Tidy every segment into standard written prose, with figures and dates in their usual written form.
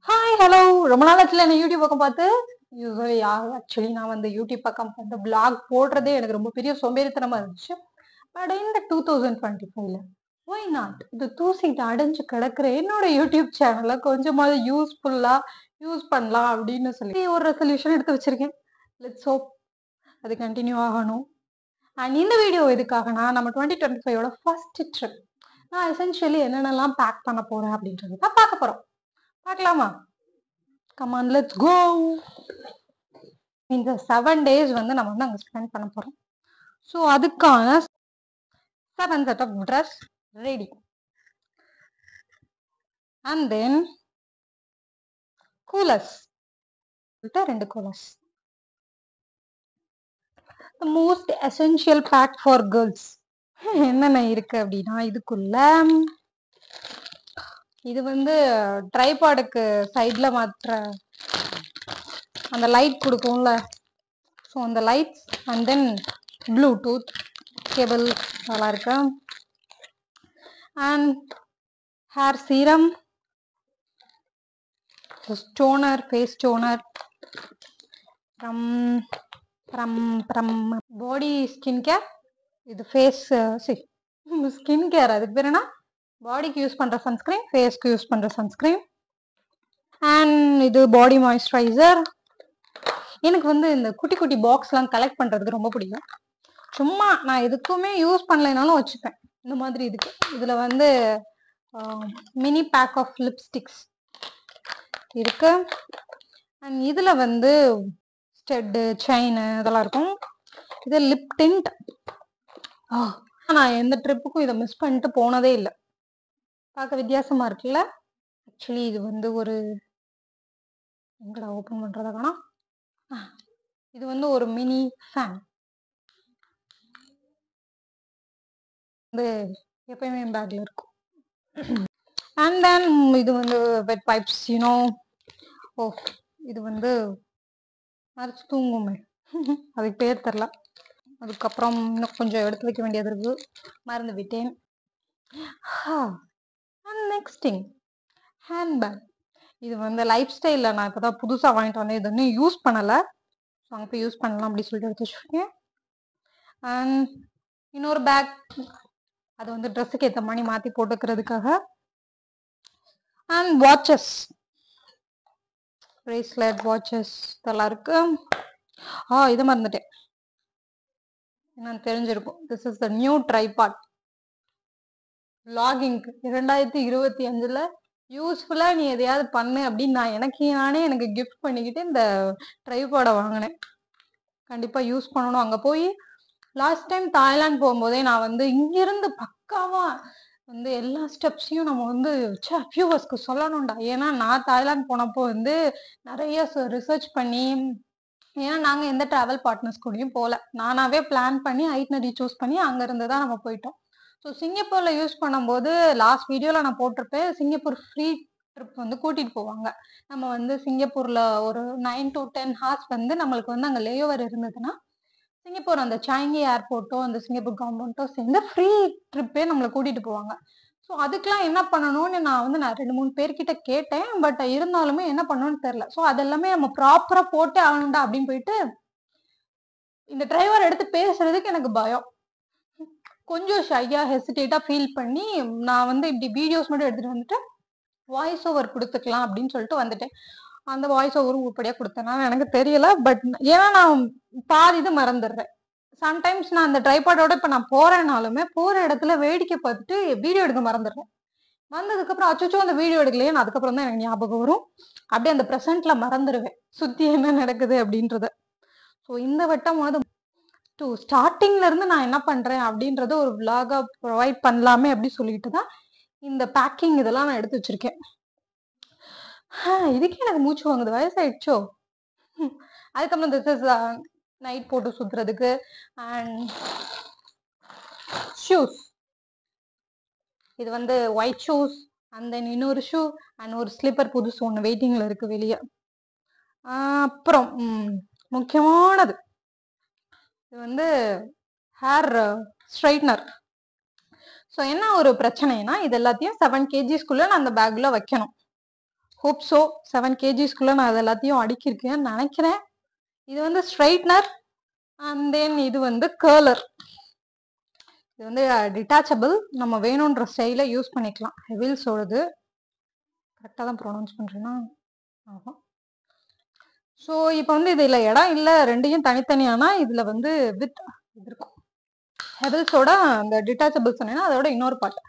Hi hello ரொம்ப நாள் ஆச்சுல என்ன யூடியூப் பக்கம் பார்த்து யூஸ்வலி ஆக்சுவலி நான் வந்து யூடியூப் பக்கம் பார்த்து பிளாக் போடுறதே எனக்கு ரொம்ப பெரிய சோம்பேறித்தனமா இருந்துச்சு. பட் இந்த 2025ல ஒய் நாட் இது தூசிட்டு அடைஞ்சு கிடக்குற என்னோட யூடியூப் சேனலை கொஞ்சமாவது யூஸ்ஃபுல்லா யூஸ் பண்ணலாம் அப்படின்னு சொல்லி ஒரு ரெசல்யூஷன் எடுத்து வச்சிருக்கேன். லெட்ஸ் ஹோப் அது கண்டினியூ ஆகணும். அண்ட் இந்த வீடியோ எதுக்காகனா நம்ம 2025ஓட ஃபர்ஸ்ட் ட்ரிப் நான் எசென்ஷியலி என்னென்னலாம் பேக் பண்ண போறேன் அப்படின்றது தான் பார்க்க போறோம். பார்க்கலாமா? Come on let's go. இந்த 7 days வந்து நம்ம வந்து அங்க ஸ்பெண்ட் பண்ண போறோம். ஸோ அதுக்கான 7 set of dress ready. And then coolers 2 coolers. The most essential pack for girls என்னென்ன இருக்கு அப்படின்னா இதுக்குள்ள இது வந்து ட்ரைபாடுக்கு சைட்ல மாற்ற அந்த லைட் கொடுக்கும்ல, ஸோ அந்த lights and then Bluetooth cable நல்லா இருக்கு. And hair serum, toner, face toner, from body skin care. இது ஃபேஸ் ஸ்கின் கேர், அதுக்கு பேர் என்ன, பாடிக்கு யூஸ் பண்ற சன்ஸ்கிரீன், ஃபேஸ்க்கு யூஸ் பண்ற சன்ஸ்கிரீன். அண்ட் இது பாடி மாய்ஸ்சரைசர். எனக்கு வந்து இந்த குட்டி குட்டி பாக்ஸ்லாம் கலெக்ட் பண்றதுக்கு ரொம்ப பிடிக்கும். சும்மா நான் எதுக்குமே யூஸ் பண்ணலைனாலும் வச்சுப்பேன் இந்த மாதிரி. இதுல வந்து மினி பேக் ஆஃப் லிப்ஸ்டிக்ஸ் இருக்கு. அண்ட் இதுல வந்து ஸ்டெட்டு, செயின் இதெல்லாம் இருக்கும். இது லிப் டிண்ட். நான் எந்த ட்ரிப்புக்கும் இதை மிஸ் பண்ணிட்டு போனதே இல்லை. பார்க்க வித்தியாசமா இருக்குல்ல. ஆக்சுவலி இது வந்து ஒரு எங்கடா ஓப்பன் பண்றதா காணோம். இது வந்து ஒரு மினி ஃபேன். வந்து எப்பயுமே பேக்ல இருக்கும். அண்ட் தென் இது வந்து வெட் பைப்ஸ், யூனோ. ஓ, இது வந்து மறைச்சு தூங்குமே அதுக்கு பேர் தெரில. அதுக்கப்புறம் இன்னும் கொஞ்சம் எடுத்து வைக்க வேண்டியது இருக்கு, மறந்து விட்டேன். And next thing, handbag. இது வந்து லைஃப் ஸ்டைலில் நான் இப்போ தான் புதுசாக வாங்கிட்டு வந்தேன். இது இன்னும் யூஸ் பண்ணலை. ஸோ அங்கே போய் யூஸ் பண்ணலாம் அப்படி சொல்லிட்டு எடுத்து வச்சுருக்கேன். அண்ட் இன்னொரு பேக், அது வந்து ட்ரெஸ்ஸுக்கு ஏற்ற மாதிரி மாற்றி போட்டுக்கிறதுக்காக. அண்ட் வாட்சஸ், பிரேஸ்லெட், வாட்சஸ் இதெல்லாம் இருக்கு. இதை மறந்துட்டேன், என்னன்னு தெரிஞ்சிருக்கும். This is the new tripod vlogging-க்கு 2025ல யூஸ்ஃபுல்லா நீ எதையாவது பண்ணு அப்படின்னு நான் எனக்கு கிஃப்ட் பண்ணிக்கிட்டு இந்த ட்ரைபாடை வாங்கினேன். கண்டிப்பா யூஸ் பண்ணணும். அங்க போய் லாஸ்ட் டைம் தாய்லாந்து போகும்போதே நான் வந்து இங்கிருந்து பக்காவா வந்து எல்லா ஸ்டெப்ஸையும் நம்ம வந்து வியூவர்ஸ்க்கு சொல்லணும்டா. ஏன்னா நான் தாய்லாந்து போனப்போ வந்து நிறைய ரிசர்ச் பண்ணி, ஏன்னா நாங்கள் எந்த ட்ராவல் பார்ட்னர்ஸ் கூடயும் போகல, நானாவே பிளான் பண்ணி ஐட்னரி சூஸ் பண்ணி அங்கேருந்து தான் நம்ம போயிட்டோம். ஸோ சிங்கப்பூரில் யூஸ் பண்ணும்போது லாஸ்ட் வீடியோவில் நான் போட்டிருப்பேன், சிங்கப்பூர் ஃப்ரீ ட்ரிப் வந்து கூட்டிகிட்டு போவாங்க. நம்ம வந்து சிங்கப்பூரில் ஒரு 9 to 10 hours வந்து நம்மளுக்கு வந்து அங்கே லேஓவர் இருந்ததுன்னா சிங்கப்பூர் அந்த சாங்கி ஏர்போர்ட்டோ அந்த சிங்கப்பூர் கவர்மெண்ட்டோ சேர்ந்து ஃப்ரீ ட்ரிப்பே நம்மளை கூட்டிகிட்டு போவாங்க. ஸோ அதுக்கெலாம் என்ன பண்ணணும்னு நான் 2-3 பேர்கிட்ட கேட்டேன். பட் இருந்தாலுமே என்ன பண்ணணும்னு தெரில. ஸோ அதெல்லாமே நம்ம ப்ராப்பராக போட்டே ஆகணும்டா அப்படின்னு போயிட்டு இந்த டிரைவர் எடுத்து பேசுறதுக்கு எனக்கு பயம், கொஞ்சம் ஷையா ஹெசிடேட்டா ஃபீல் பண்ணி நான் வந்து இப்படி வீடியோஸ் மட்டும் எடுத்துட்டு வந்துட்டு வாய்ஸ் ஓவர் கொடுத்துக்கலாம் அப்படின்னு சொல்லிட்டு வந்துட்டேன். அந்த வாய்ஸ் ஓவரும் உருப்படியாக கொடுத்தேன்னா எனக்கு தெரியல. பட் ஏன்னா நான் பாதி இது மறந்துடுறேன். சம்டைம்ஸ் நான் அந்த ட்ரைபாடோட இப்போ நான் போறேனாலுமே போற இடத்துல வேடிக்கை பார்த்துட்டு வீடியோ எடுக்க மறந்துடுறேன். வந்ததுக்கப்புறம் அச்சோ அந்த வீடியோ எடுக்கலையே, அதுக்கப்புறம் தான் எனக்கு ஞாபகம் வரும். அப்படியே அந்த ப்ரெசென்ட்ல மறந்துடுவேன் சுத்தி என்ன நடக்குது அப்படின்றத. ஸோ இந்த வட்டமாவது ஸ்டார்டிங்ல இருந்து நான் என்ன பண்றேன் அப்படின்றத ஒரு விளாகா ப்ரொவைட் பண்ணலாமே அப்படி சொல்லிட்டு தான் இந்த பேக்கிங் இதெல்லாம் நான் எடுத்து வச்சிருக்கேன். இதுக்கே எனக்கு மூச்சு வாங்குது, வயசாயிடுச்சோ. அதுக்கப்புறம் திஸ் இஸ் நைட் போட்டு சுத்துறதுக்கு. அண்ட் ஷூஸ், இது வந்து ஒயிட் ஷூஸ் அண்ட் தென் இன்னொரு ஷூ அண்ட் ஒரு ஸ்லிப்பர் புதுசு ஒன்று வெயிட்டிங்ல இருக்கு வெளியே. அப்புறம் முக்கியமானது இது வந்து ஹேர் ஸ்ட்ரைட்னர். ஸோ என்ன ஒரு பிரச்சனைனா இது எல்லாத்தையும் 7 kgsக்குள்ள நான் அந்த பேக்ல வைக்கணும். ஹோப் ஸோ 7 kgsக்குள்ளே நான் அது எல்லாத்தையும் அடிக்கிருக்கேன்னு நினைக்கிறேன். இது வந்து ஸ்ட்ரைட்னர் அண்ட் தென் இது வந்து கேர்லர். இது வந்து டிட்டாச்சபிள், நம்ம வேணுன்ற ஸ்டைலில் யூஸ் பண்ணிக்கலாம். ஹெவில்ஸோடது கரெக்டாக தான் ப்ரொனவுன்ஸ் பண்ணுறேன்னா ஆகும். ஸோ இப்போ வந்து இதில் இடம் இல்லை, ரெண்டையும் தனித்தனியானா இதில் வந்து வித் இது இருக்கும். ஹெவில்ஸோட அந்த டிட்டாச்சபிள் சொன்னீங்கன்னா அதோட இன்னொரு பார்ட்.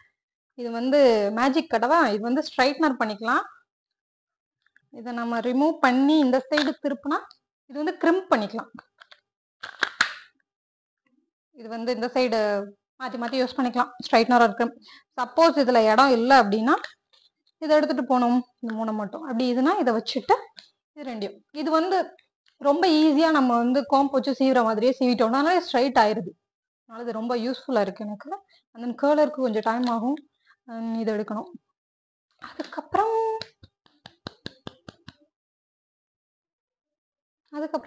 இது வந்து மேஜிக் கடவா, இது வந்து ஸ்ட்ரைட்னர் பண்ணிக்கலாம். இதை நம்ம ரிமூவ் பண்ணி இந்த சைடு திருப்பினா இது வந்து கிரிம்ப் பண்ணிக்கலாம். இது வந்து இந்த சைடு மாற்றி மாற்றி யூஸ் பண்ணிக்கலாம், ஸ்ட்ரைட்னர் ஒரு கிரிம்ப். சப்போஸ் இதில் இடம் இல்லை அப்படின்னா இதை எடுத்துகிட்டு போகணும், இந்த 3 மட்டும். அப்படி இதுனா இதை வச்சுட்டு இது ரெண்டையும், இது வந்து ரொம்ப ஈஸியாக நம்ம வந்து கோம்பு வச்சு சீவுற மாதிரியே சீவிட்டோம்னா ஸ்ட்ரைட் ஆயிடுது. அதனால இது ரொம்ப யூஸ்ஃபுல்லாக இருக்குது எனக்கு. அந்த கேர்லருக்கு கொஞ்சம் டைம் ஆகும், இது எடுக்கணும். அதுக்கப்புறம்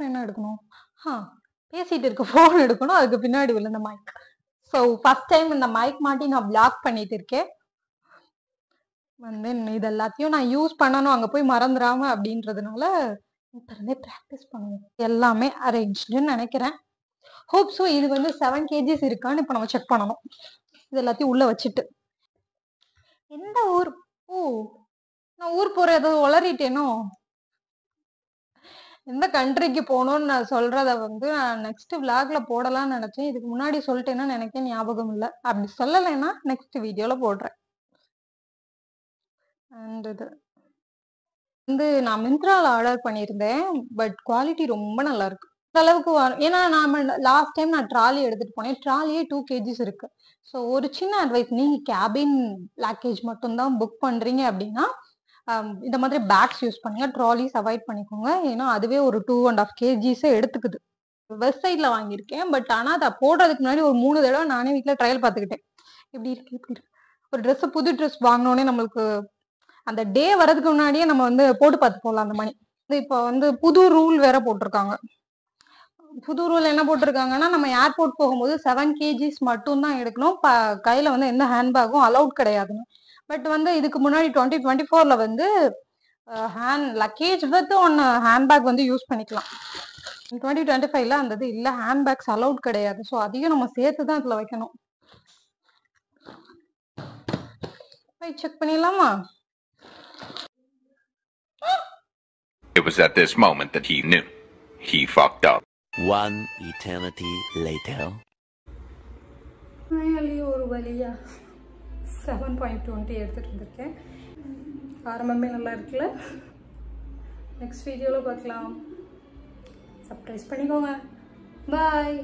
என்ன எடுக்கணும்? பேசிட்டு இருக்க ஃபோன் எடுக்கணும், அதுக்கு பின்னாடி உள்ள இந்த மைக். ஸோ ஃபர்ஸ்ட் டைம் இந்த மைக் மாட்டி நான் பிளாக் பண்ணிட்டு இருக்கேன். வந்து இது எல்லாத்தையும் நான் யூஸ் பண்ணணும் அங்கே போய் மறந்துடாம அப்படின்றதுனால இப்போ இருந்தே ப்ராக்டிஸ் பண்ணுவோம். எல்லாமே அரேஞ்சுன்னு நினைக்கிறேன். Hope so. இது வந்து 7 kgs இருக்கான்னு இப்போ நம்ம செக் பண்ணணும். இது எல்லாத்தையும் உள்ள வச்சுட்டு. எந்த ஊர்? ஓ, நான் ஊர் போற ஏதோ உளறிட்டேனோ. எந்த கண்ட்ரிக்கு போகணும்னு நான் சொல்றத வந்து நான் நெக்ஸ்ட் விளாக்ல போடலாம்னு நினைச்சேன். இதுக்கு முன்னாடி சொல்லிட்டேன்னா எனக்கு ஞாபகம் இல்லை. அப்படி சொல்லலைன்னா நெக்ஸ்ட் வீடியோல போடுறேன். அண்ட் இது வந்து நான் மிந்த்ரால ஆர்டர் பண்ணியிருந்தேன், பட் குவாலிட்டி ரொம்ப நல்லா இருக்கு. இந்த அளவுக்கு ஏன்னா நாம லாஸ்ட் டைம் நான் ட்ராலி எடுத்துட்டு போனேன், ட்ராலியே 2 kgs இருக்கு. ஸோ ஒரு சின்ன அட்வைஸ், நீங்க கேபின் பேக்கேஜ் மட்டும்தான் புக் பண்றீங்க அப்படின்னா இந்த மாதிரி பேக்ஸ் யூஸ் பண்ணுங்க, ட்ராலிஸ் அவாய்ட் பண்ணிக்கோங்க. ஏன்னா அதுவே ஒரு 2.5 kgs எடுத்துக்குது. வெஸ்ட் சைட்ல வாங்கியிருக்கேன், பட் ஆனால் அதை போடுறதுக்கு முன்னாடி ஒரு 3 தடவை நானே வீட்டில் ட்ரையல் பார்த்துக்கிட்டேன். இப்படி இருக்கு. ஒரு ட்ரெஸ், புது ட்ரெஸ் வாங்கினோடனே நம்மளுக்கு அந்த டே வரதுக்கு முன்னாடியே நம்ம வந்து போட்டு பார்த்து போகலாம். அந்த மணி இப்போ வந்து புது ரூல் வேற போட்டிருக்காங்க. புது ரூல் என்ன போட்டிருக்காங்கன்னா, நம்ம ஏர்போர்ட் போகும்போது 7 kgs மட்டும் தான் எடுக்கணும், கையில வந்து எந்த ஹேண்ட்பேக்கும் அலௌட் கிடையாதுன்னு. பட் வந்து இதுக்கு முன்னாடி 2024ல வந்து லக்கேஜ் வித் ஒன் ஹேண்ட்பேக் வந்து யூஸ் பண்ணிக்கலாம். 2025ல அந்த இது இல்லை, ஹேண்ட்பேக்ஸ் அலௌட் கிடையாது. ஸோ அதையும் நம்ம சேர்த்து தான் இதில் வைக்கணும். போய் செக் பண்ணிடலாமா? It was at this moment that he knew he fucked up. One eternity later. ஒரு வழியா 7.20 எடுத்துட்டு வந்திருக்கேன். ஆரம்பமே நல்லா இருக்குல்ல. நெக்ஸ்ட் வீடியோவில் பார்க்கலாம். சப்ஸ்கிரைப் பண்ணிக்கோங்க. பாய்.